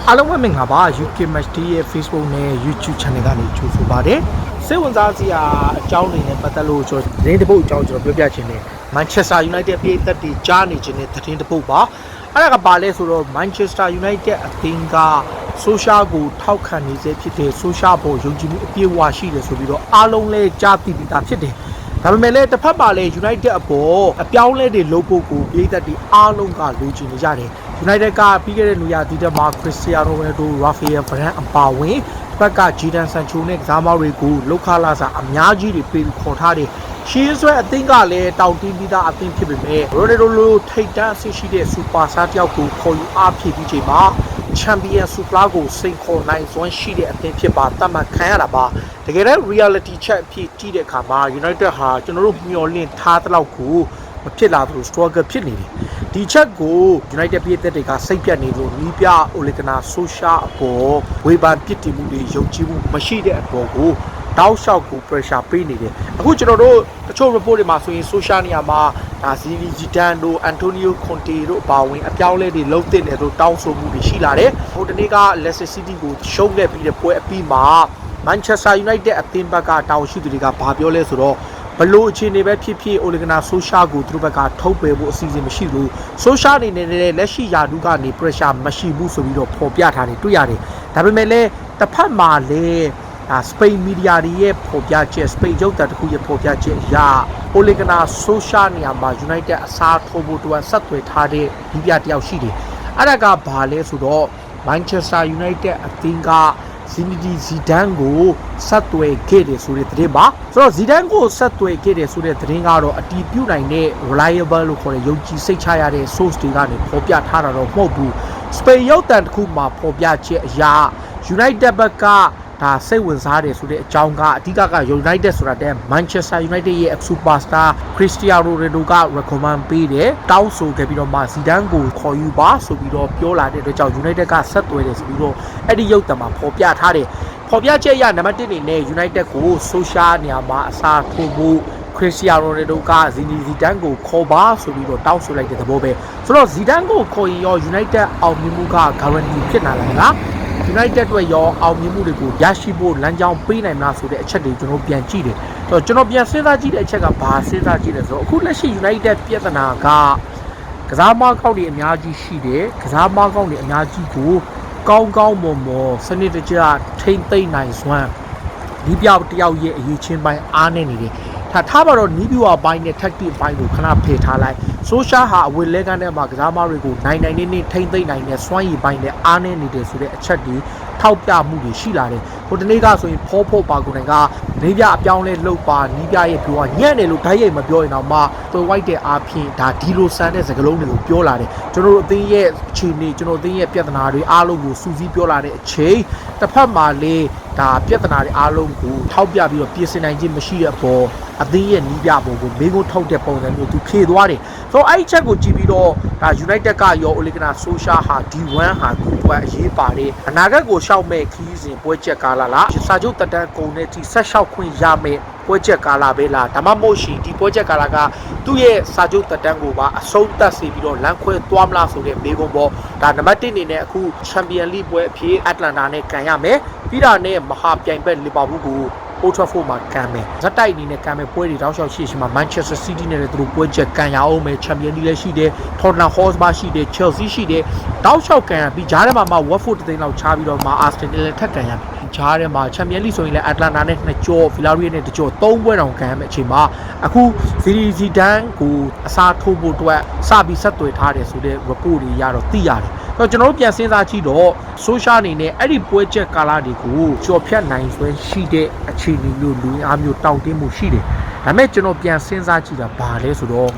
အားလုံးပဲမင်္ဂလာပါ UK Match Day ရဲ့ Facebook နဲ့ YouTube Channel ကနေကြိုဆိုပါရစေ။စိတ်ဝင်စားစရာအကြောင်းတွေနဲ့ပတ်သက်လို့ကျွန်တော်သတင်းတစ်ပုဒ်အကြောင်းကျွန်တော်ပြောပြချင်တယ်။ Manchester United ပြည်သက်တွေကြားနေခြင်းနဲ့သတင်းတစ်ပုဒ်ပါ။အဲ့ဒါကပါလဲဆိုတော့ Manchester United အသင်းက social ကိုထောက်ခံနေစေဖြစ်တဲ့ social ပေါ်ယုံကြည်မှုအပြည့်အဝရှိတယ်ဆိုပြီးတော့အားလုံးလည်းကြားသိပြီးသားဖြစ်တယ်။ဒါပေမဲ့လည်းတစ်ဖက်မှာလည်း United အပေါ်အပြောင်းလဲတွေလုပ်ဖို့ကိုပြည်သက်တွေအားလုံးကလိုချင်နေကြတယ်။ United ကပြီးခဲ့တဲ့နေရာဒီတက်မှာ Cristiano Ronaldo, Rafael Varane အပါအဝင်ဘက်က Jadon Sancho နဲ့ကစားသမားတွေကိုလောက်ခလာစာအများကြီးတွေပေးခေါ်ထားတယ်။ရှေးဆွဲအသင်းကလည်းတောင်တင်းပြီးသားအသင်းဖြစ်ပေမဲ့ Ronaldo လိုထိပ်တန်းအဆင့်ရှိတဲ့ Superstar တယောက်ကိုခေါ်ယူအားဖြည့်ပြီးချိန်မှာ Champion Super ကိုစိန်ခေါ်နိုင်စွမ်းရှိတဲ့အသင်းဖြစ်ပါတတ်မှတ်ခံရတာပါ။တကယ်တော့ reality check ဖြစ်ကြည့်တဲ့အခါမှာ United ဟာကျွန်တော်တို့မျှော်လင့်ထားတဲ့လောက်ကိုမဖြစ်လာဘူး struggle ဖြစ်နေတယ်။ဒီချက်ကို United ပြည်သက်တွေကစိတ်ပြတ်နေလို့နီးပြ Olegana Social အပေါ်ဝေဖန်ပစ်တင်မှုတွေယုံကြည်မှုမရှိတဲ့အပေါ်ကိုတောက်လျှောက်ကို pressure ပေးနေတယ်။အခုကျွန်တော်တို့တချို့ report တွေမှာဆိုရင် social နေရာမှာဒါ Zidane တို့ Antonio Conte တို့အပါအဝင်အပြောင်းလဲတွေလုံးတင်တယ်လို့တောင်းဆိုမှုတွေရှိလာတယ်။ဟိုတနေ့က Leicester City ကိုရှုံးခဲ့ပြီးတဲ့ပွဲအပြီးမှာ Manchester United အသင်းဘက်ကတောင်းရှိသူတွေကဘာပြောလဲဆိုတော့ဘလို့အခြေအနေပဲဖြစ်ဖြစ် Olegana Social ကိုသူတို့ဘက်ကထုတ်ပယ်ဖို့အစီအစဉ်မရှိဘူး Social အနေနဲ့လက်ရှိယာဒူးကနေ pressure မရှိဘူးဆိုပြီးတော့ဖော်ပြထားတယ်တွေ့ရတယ်ဒါပေမဲ့လည်းတစ်ဖက်မှာလည်းစပိန်မီဒီယာတွေရဲ့ဖော်ပြချက်စပိန်ရုပ်သံတစ်ခုရဲ့ဖော်ပြချက်အရ Olegana Social နေရာမှာ United အစားထိုးဖို့အတွက်ဆက်သွယ်ထားတဲ့ဒီပြတယောက်ရှိတယ်အဲ့ဒါကဘာလဲဆိုတော့ Manchester United အသင်းကZidane ကိုဆက်သွယ်ခဲ့တယ်ဆိုတဲ့သတင်းပါဆိုတော့ Zidane ကိုဆက်သွယ်ခဲ့တယ်ဆိုတဲ့သတင်းကတော့အတီးပြုတ်နိုင်တဲ့ reliable လို့ခေါ်တဲ့ယုံကြည်စိတ်ချရတဲ့ source တွေကနေဖော်ပြထားတာတော့မဟုတ်ဘူးစပိန်ရုပ်သံတစ်ခုမှာဖော်ပြချက်အရ United ဘက်ကဒါစိတ်ဝင်စားတယ်ဆိုတဲ့အကြောင်းကအဓိကက United ဆိုတာတဲ့ Manchester United ရဲ့ superstar Cristiano Ronaldo က recommend ပေးတယ်တောင်းဆိုခဲ့ပြီးတော့မှ Zidane ကိုခေါ်ယူပါဆိုပြီးတော့ပြောလာတဲ့အတွက်ကြောင့် United ကဆက်သွယ်တယ်ဆိုပြီးတော့အဲ့ဒီရုပ်သံမှာဖော်ပြထားတယ်ဖော်ပြချက်အရနံပါတ်1အနေနဲ့ United ကို social နေရာမှာအစားထိုးဖို့ Cristiano Ronaldo က Zidane ကိုခေါ်ပါဆိုပြီးတော့တောင်းဆိုလိုက်တဲ့သဘောပဲဆိုတော့ Zidane ကိုခေါ်ရင်ရော United အောင်မြင်မှုက guarantee ဖြစ်နိုင်လားUnited အတွက်ရောအောင်မြင်မှုတွေကိုရရှိဖို့လမ်းကြောင်းပေးနိုင်မလားဆိုတဲ့အချက်တွေကျွန်တော်ပြန်ကြည့်တယ်။ဆိုတော့ကျွန်တော်ပြန်စဉ်းစားကြည့်တဲ့အချက်ကဘာစဉ်းစားကြည့်လဲဆိုတော့အခုလက်ရှိ United ပြဿနာကကစားမကောက်တွေအများကြီးရှိတယ်။ကစားမကောက်တွေအများကြီးကိုကောင်းကောင်းမွန်မွန်စနစ်တကျထိမ့်သိမ့်နိုင်စွမ်းဒီပြောက်တယောက်ရဲ့အရေးချင်းပိုင်းအားနေနေတယ်။ထားပါတော့နီးပြွာပိုင်းနဲ့ tactic ပိုင်းကိုခဏဖယ်ထားလိုက်။ social ဟာအဝေလဲကန်းထဲမှာကစားမတွေကိုနိုင်နေထိမ့်သိမ့်နိုင်တဲ့စွမ်းရည်ပိုင်းနဲ့အားနေနေတယ်ဆိုတဲ့အချက်တွေထောက်ပြမှုတွေရှိလာတယ်။ဟိုတနေ့ကဆိုရင်ဖို့ပါကုန်တိုင်းကနေပြအပြောင်းလဲလှုပ်ပါနီးပြရဲ့ပြောညံ့တယ်လို့ဓာတ်ရိုက်မပြောရင်တော့မှသွယ်ဝိုက်တဲ့အားဖြင့်ဒါဒီလိုဆန်တဲ့စကားလုံးတွေကိုပြောလာတယ်။ကျွန်တော်တို့အသင်းရဲ့အခြေအနေကျွန်တော်အသင်းရဲ့ပြဿနာတွေအားလုံးကိုစူးစီးပြောလာတဲ့အချိန်တစ်ဖက်မှာလေဒါပြဿနာတွေအားလုံးကိုထောက်ပြပြီးတော့ပြင်ဆင်နိုင်ခြင်းမရှိတဲ့အပေါ်အသင်းရဲ့နီးပြပုံကိုမေးခွန်းထုတ်တဲ့ပုံစံမျိုးသူဖြေသွားတယ်ဆိုတော့အဲ့ဒီချက်ကိုကြည့်ပြီးတော့ဒါ United ကရော Olegana Social ဟာ D1 ဟာသူ့အတွက်အရေးပါတယ်အနာဂတ်ကိုရှောက်မဲ့ခီးစဉ်ပွဲချက်ကာလလားစာချုပ်တက်တန်းကုန်တဲ့ဒီဆက်လျှောက်ခွင့်ရမယ်ပွဲချက်ကာလပဲလားဒါမှမဟုတ်ရှင်ဒီပွဲချက်ကာလကသူ့ရဲ့စာချုပ်တက်တန်းကိုပါအဆုံးသတ်စေပြီးတော့လမ်းခွဲသွားမလားဆိုတဲ့မေးခွန်းပေါ့ဒါနံပါတ်1အနေနဲ့အခု Champion League ပွဲအဖြစ် Atlanta နဲ့ကန်ရမယ်ပြီးတာနဲ့မဟာပြိုင်ဘက် Liverpool ကိုOld Trafford မှာကန်မယ်ဇက်တိုက်အနေနဲ့ကန်မယ်ပွဲတွေတောက်လျှောက်ရှိရှိမှာ Manchester City နဲ့သူတို့ပွဲချက်ကန်ရအောင်မယ် Champion League လည်းရှိတယ် Tottenham Hotspur ရှိတယ် Chelsea ရှိတယ်တောက်လျှောက်ကန်ရပြီးဂျားထဲမှာ Watford တသိန်းလောက်ချားပြီးတော့မှ Arsenal လည်းထပ်ကန်ရမယ်ဂျားထဲမှာ Champion League ဆိုရင်လည်း Atlanta နဲ့2ကြော Villarreal နဲ့2ကြော3ပွဲတောင်ကန်ရမယ်အချိန်မှာအခု Zidane ကိုအစားထိုးဖို့အတွက်စပြီးဆက်သွယ်ထားတယ်ဆိုတဲ့ report တွေရတော့သိရတယ်တော့ကျွန်တော်တို့ပြန်စဉ်းစားကြည့်တော့ social အနေနဲ့အဲ့ဒီပွဲချက်ကာလတွေကိုကြော်ဖြတ်နိုင်စွမ်းရှိတဲ့အခြေအနေမျိုးလူအားမျိုးတောင့်တင်းမှုရှိတယ်ဒါပေမဲ့ကျွန်တော်ပြန်စဉ်းစားကြည့်တာဘာလဲဆိုတော့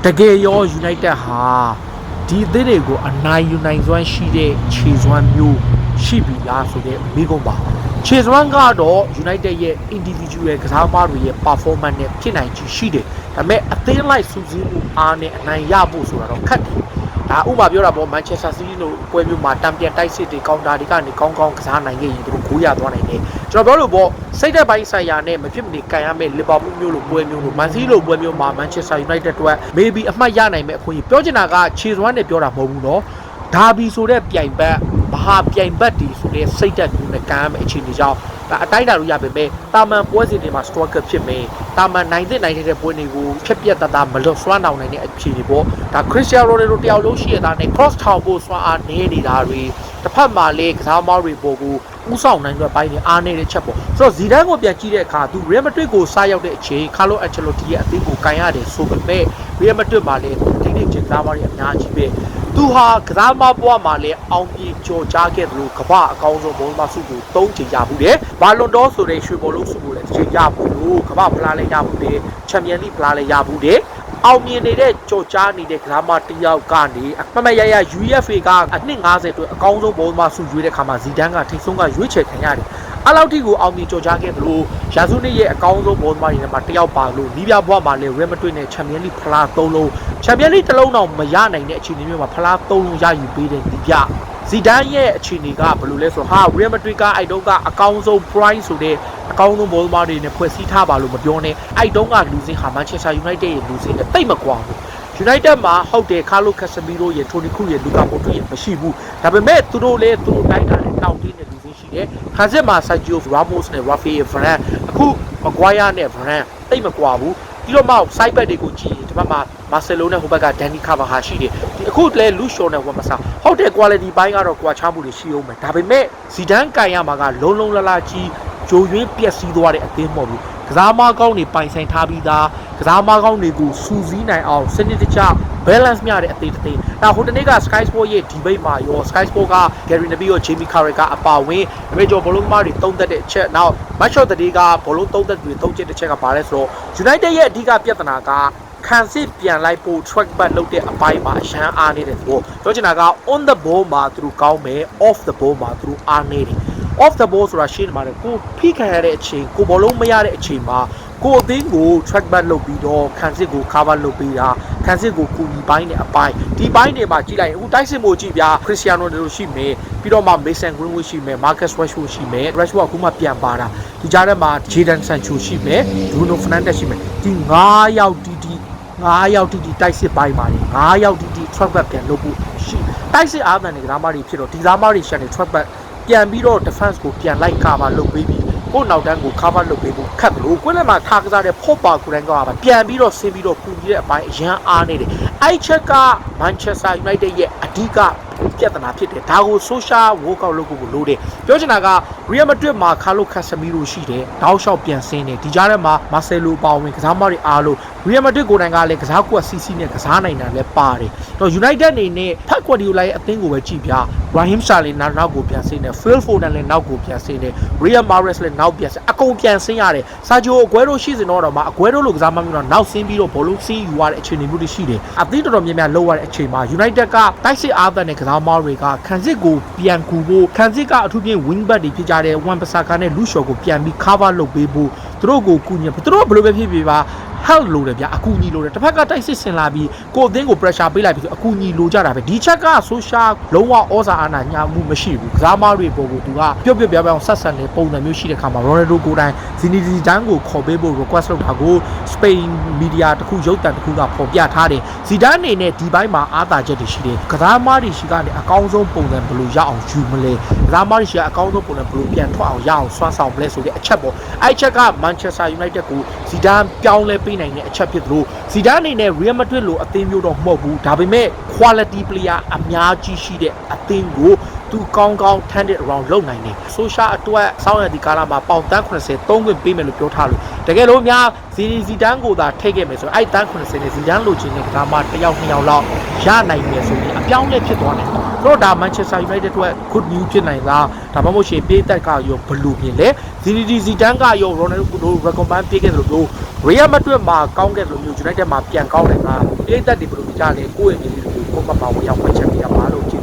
တကယ်ရော United ဟာဒီအသင်းတွေကိုအနိုင်ယူနိုင်စွမ်းရှိတဲ့ခြေစွမ်းမျိုးရှိပြီလားဆိုတဲ့မိကုံးပါခြေစွမ်းကတော့ United ရဲ့ individual ကစားသမားတွေရဲ့ performance နဲ့ဖြစ်နိုင်ချေရှိတယ်ဒါပေမဲ့အသင်းလိုက်စူးစီးမှုအားနဲ့အနိုင်ရဖို့ဆိုတာတော့ခက်တယ်ဒါဥပမာပြောတာပေါ့ Manchester City တို့ပွဲမျိုးမှာတံပြန်တိုက်စစ်တွေကောင်တာတွေကနေကောင်းကောင်းကစားနိုင်ခဲ့ရင်သူတို့ဂိုးရသွားနိုင်တယ်ကျွန်တော်ပြောလို့ပေါ့စိတ်သက်ပိုင်းဆိုင်ရာနဲ့မဖြစ်မနေကန်ရမယ့် Liverpool မျိုးလိုပွဲမျိုးလို Man City လိုပွဲမျိုးမှာ Manchester United တို့ maybe အမှတ်ရနိုင်မဲ့အခွင့်အရေးပြောချင်တာကခြေစွမ်းနဲ့ပြောတာမဟုတ်ဘူးเนาะ ဒါဘီဆိုတဲ့ပြိုင်ဘက်မဟာပြိုင်ဘက်ဒီဆိုတဲ့စိတ်တက်မျိုးနဲ့ကမ်းမဲ့အခြေအနေကြောင့်ဒါအတိုင်းတာလို့ရပေမဲ့တာမန်ပွဲစဉ်တွေမှာ struggle ဖြစ်မယ်တာမန်နိုင်တဲ့ပွဲတွေကိုဖြက်ပြက်တသားမလွတ်ဆွမ်းအောင်နိုင်တဲ့အခြေအနေပေါ့ဒါ Cristiano Ronaldo တယောက်လုံးရှိရတာနဲ့ cross ထောင်ဖို့ဆွမ်းအားနေနေတာတွေတစ်ဖက်မှာလေကစားမောင်းတွေပေါ်ကိုဥဆောင်နိုင်တဲ့ဘိုင်းနဲ့အားနေတဲ့ချက်ပေါ့ဆိုတော့ဇီဒန်ကိုပြန်ကြည့်တဲ့အခါသူ Real Madrid ကိုစားရောက်တဲ့အချိန် Carlo Ancelotti ရဲ့အသင်းကိုကန်ရတယ်ဆိုပေမဲ့ Real Madrid မှာလည်းဒီနေ့ချိန်ကစားမောင်းတွေအများကြီးပဲသူဟာကစားမပွားမှာလည်းအောင်မြင်ကြော်ကြားခဲ့သလိုကမ္ဘာအကောင်းဆုံးဘောလုံးမဆုကို3ချိန်ရဘူးတယ်။ဘာလွန်တော်ဆိုတဲ့ရွှေဘောလုံးဆုကိုလည်းတစ်ချိန်ရဘူးလို့ကမ္ဘာဖလားလည်းရဘူးတယ်။ချန်ပီယံလိဖလားလည်းရဘူးတယ်။အောင်မြင်နေတဲ့ကြော်ကြားနေတဲ့ကစားမတစ်ယောက်ကနေအမှတ်ရရ UEFA ကအနှစ်50အတွက်အကောင်းဆုံးဘောလုံးမဆုရွေးတဲ့ခါမှာဇီဒန်ကထိတ်ဆုံးကရွေးချယ်ခံရတယ်။အဲ့လောက်ထိကိုအောင်မြင်ကြော်ကြားခဲ့သလိုရာစုနှစ်ရဲ့အကောင်းဆုံးဘောလုံးမတွေထဲမှာတစ်ယောက်ပါလို့နီးပြဘွားမှာလည်း Real Madrid နဲ့ချန်ပီယံလိဖလား3လုံးချန်ပီယံလိတစ်လုံးတော့မရနိုင်တဲ့အခြေအနေမျိုးမှာဖလား3လုံးရယူပေးတဲ့ဒီပြဇီဒန်ရဲ့အခြေအနေကဘယ်လိုလဲဆိုတော့ဟာ Real Madrid ကအဲ့တုန်းကအကောင်းဆုံး price ဆိုတဲ့အကောင်းဆုံးဘောလုံးမတွေနဲ့ဖွဲ့စည်းထားပါလို့မပြောနဲ့အဲ့တုန်းကလူစင်းဟာ Manchester United ရဲ့လူစင်းနဲ့တိတ်မကွာဘူး United မှာဟုတ်တယ် Carlo Casemiro ရဲ့ Toni Kroos ရဲ့ Luka Modric ရဲ့မရှိဘူးဒါပေမဲ့သူတို့လည်းသူတို့တိုင်းတာနဲ့တောင်းတင်းတဲ့လူစင်းရှိတယ်ခါစစ်မှာ Sergio Ramos နဲ့ Rafael Varane အခု Maguire နဲ့ Varane တိတ်မကွာဘူးပြီးတော့မှ side back တွေကိုကြည့်ရင်ဒီဘက်မှာ Marcelo နဲ့ဟိုဘက်က Dani Carvajal ရှိတယ်ဒီအခုလည်း Lucio နဲ့ Wamasa ဟုတ်တယ် quality ဘိုင်းကတော့ကွာခြားမှုတွေရှိအောင်မယ်ဒါပေမဲ့ဇီဒန်ကန်ရမှာကလုံးလကြီးဂျိုယွင်းပျက်စီးသွားတဲ့အသင်းမဟုတ်ဘူးကစားမကောင်းတွေပိုင်ဆိုင်ထားပြီးသားကစားမကောင်းတွေကိုစူးစီးနိုင်အောင်စနစ်တကျ balance မြတဲ့အသင်းတစ်သင်းဒါဟိုတနေ့က Sky Sport ရဲ့ debate မှာရော Sky Sport က Gary Neville ရော Jamie Carragher ကအပါဝင်အမေကျော်ဘောလုံးသမားတွေတုံးသက်တဲ့အချက်နောက် match of the day ကဘောလုံးတုံးသက်တွေတုံးချက်တစ်ချက်ကပါလဲဆိုတော့ United ရဲ့အဓိကပြဿနာကခံစစ်ပြန်လိုက်ဖို့ track back လုပ်တဲ့အပိုင်းမှာအရန်အားနေတဲ့သဘောပြောချင်တာက on the ball မှာသူတို့ကောင်းမယ် off the ball မှာသူတို့အားနေတယ် off the ball ဆိုတာရှင်းမှာလေကိုဖိခံရတဲ့အချိန်ကိုဘောလုံးမရတဲ့အချိန်မှာကိုအသင်းကို track back လုပ်ပြီးတော့ခံစစ်ကို cover လုပ်ပြီးတာခံစစ်ကိုကူညီပိုင်းနဲ့အပိုင်းဒီပိုင်းတွေမှာကြည့်လိုက်အခုတိုက်စစ်မို့ကြည့်ဗျာ Cristiano Ronaldo ရှိမယ်ပြီးတော့မှ Mason Greenwood ရှိမယ် Marcus Rashford ရှိမယ် Rashford အခုမှပြန်ပါတာဒီကြားထဲမှာ Jadon Sancho ရှိမယ် Bruno Fernandes ရှိမယ်ဒီ9ယောက်တီတိုက်စစ်ပိုင်းမှာနေ9ယောက်တီ track back ပြန်လုပ်ဖို့ရှိတိုက်စစ်အားသန်တွေကစားမတွေဖြစ်တော့ဒီစားမတွေရှန်နေ track back ပြန်ပြီးတော့ defense ကိုပြန်လိုက် cover လုပ်ပေးပြီးကိုနောက်တန်းကို cover လုပ်ပေးဖို့ခက်တယ်လို့ကိုယ်လည်းမှာထားကစားတဲ့ Pop ပါကိုယ်တိုင်ကပြန်ပြီးတော့ဆင်းပြီးတော့ကူညီတဲ့အပိုင်းအရန်အားနေတယ်အဲ့ချက်က Manchester United ရဲ့အဓိကပြဿနာဖြစ်တယ်ဒါကို social workout လုပ်ဖို့လိုတယ်ပြောချင်တာက Real Madrid မှာ Carlo Casemiro ရှိတယ်တောက်လျှောက်ပြန်ဆင်းတယ်ဒီကြားထဲမှာ Marcelo ပါဝင်ကစားမတွေအားလို့ Real Madrid ကိုယ်တိုင်ကလည်းကစားကွက် CC နဲ့ကစားနိုင်တာလည်းပါတယ်တော့ United အနေနဲ့ Pep Guardiola ရဲ့အသင်းကိုပဲကြည့်ပြ Raheem Sterling နောက်ကိုပြန်ဆင်းတယ် Phil Foden လည်းနောက်ကိုပြန်ဆင်းတယ် Riyad Mahrez လည်းနောက်ပြန်ဆင်းအကုန်ပြန်ဆင်းရတယ် Sergio Aguero ရှိစင်တော့မှ Aguero လိုကစားမမျိုးတော့နောက်ဆင်းပြီးတော့ဘောလုံးစီးယူရတဲ့အခြေအနေမျိုးတွေရှိတယ်အသင်းတော်တော်များများလောက်ရတဲ့အချိန်မှာ United ကတိုက်စစ်အားသန်တဲ့ကစားမတွေကခံစစ်ကိုပြန်ကူဖို့ခံစစ်ကအထူးဖြင့် wing back တွေဖြစ်ကြတဲ့ Wan-Bissaka နဲ့ Lucio ကိုပြန်ပြီး cover လုပ်ပေးဖို့သူတို့ကိုကူညီသူတို့ဘယ်လိုပဲဖြစ်ဖြစ်ပါ help လို့တယ်ဗျာအကူအညီလို့တယ်တစ်ဖက်ကတိုက်စစ်ဆင်လာပြီးကိုအသင်းကို pressure ပေးလိုက်ပြီးဆိုအကူအညီလိုကြတာပဲဒီချက်က social လုံးဝဩဇာအာဏာညာမှုမရှိဘူးကစားမတွေပေါ်ကိုသူကပြုတ်ပြောင်းဆက်ဆံနေပုံစံမျိုးရှိတဲ့ခါမှာ Ronaldo ကိုယ်တိုင် Zinedine Zidane ကိုခေါ်ပေးဖို့ request လုပ်တာကို Spain media တခုရုပ်သံတခုကဖော်ပြထားတယ် Zidane အနေနဲ့ဒီဘိုင်းမှာအားသာချက်တွေရှိတယ်ကစားမတွေရှိကနေအကောင်းဆုံးပုံစံဘယ်လိုရအောင်ယူမလဲကစားမတွေရှိကအကောင်းဆုံးပုံစံဘယ်လိုပြန်ထွက်အောင်ရအောင်စွမ်းဆောင်မလဲဆိုတဲ့အချက်ပေါ့အဲ့ချက်က Manchester United ကို Zidane ပြောင်းလဲပေးနိုင်တဲ့အချက်ဖြစ်သလို Zidane အနေနဲ့ Real Madrid လိုအသင်းမျိုးတော့မဟုတ်ဘူးဒါပေမဲ့ quality player အများကြီးရှိတဲ့အသင်းကိုသူကောင်းထမ်းတဲ့ around လုံနိုင်တယ် social အတွက်စောင့်ရတဲ့ကာလမှာပေါင်တန်း80 3ခွင့်ပေးမယ်လို့ပြောထားလို့တကယ်လို့များ Zidane ကိုသာထိတ်ခဲ့မယ်ဆိုအဲ့တန်း80နဲ့ Zidane လိုချင်တဲ့ကစားမတစ်ယောက်နှစ်ယောက်လောက်ရနိုင်မယ်ဆိုရင်အပြောင်းလဲဖြစ်သွားနိုင်တယ်တော့ဒါ Manchester United အတွက် good news ဖြစ်နိုင်လားဒါမှမဟုတ်ရှင်ပေးသက်ကရောဘလူးမြင်လဲ Zidane ကရော Ronaldo ကို recommend ပေးခဲ့တယ်လို့ Real Madrid မှာကောင်းခဲ့တယ်လို့မျိုး United မှာပြန်ကောင်းတယ်ကပေးသက်တွေဘယ်လိုကြားလဲကိုယ့်ရဲ့ညီလေးတွေကိုကိုယ့်ဘက်မှာဝင်ရောက်ဖွင့်ချက်ပြရပါလို့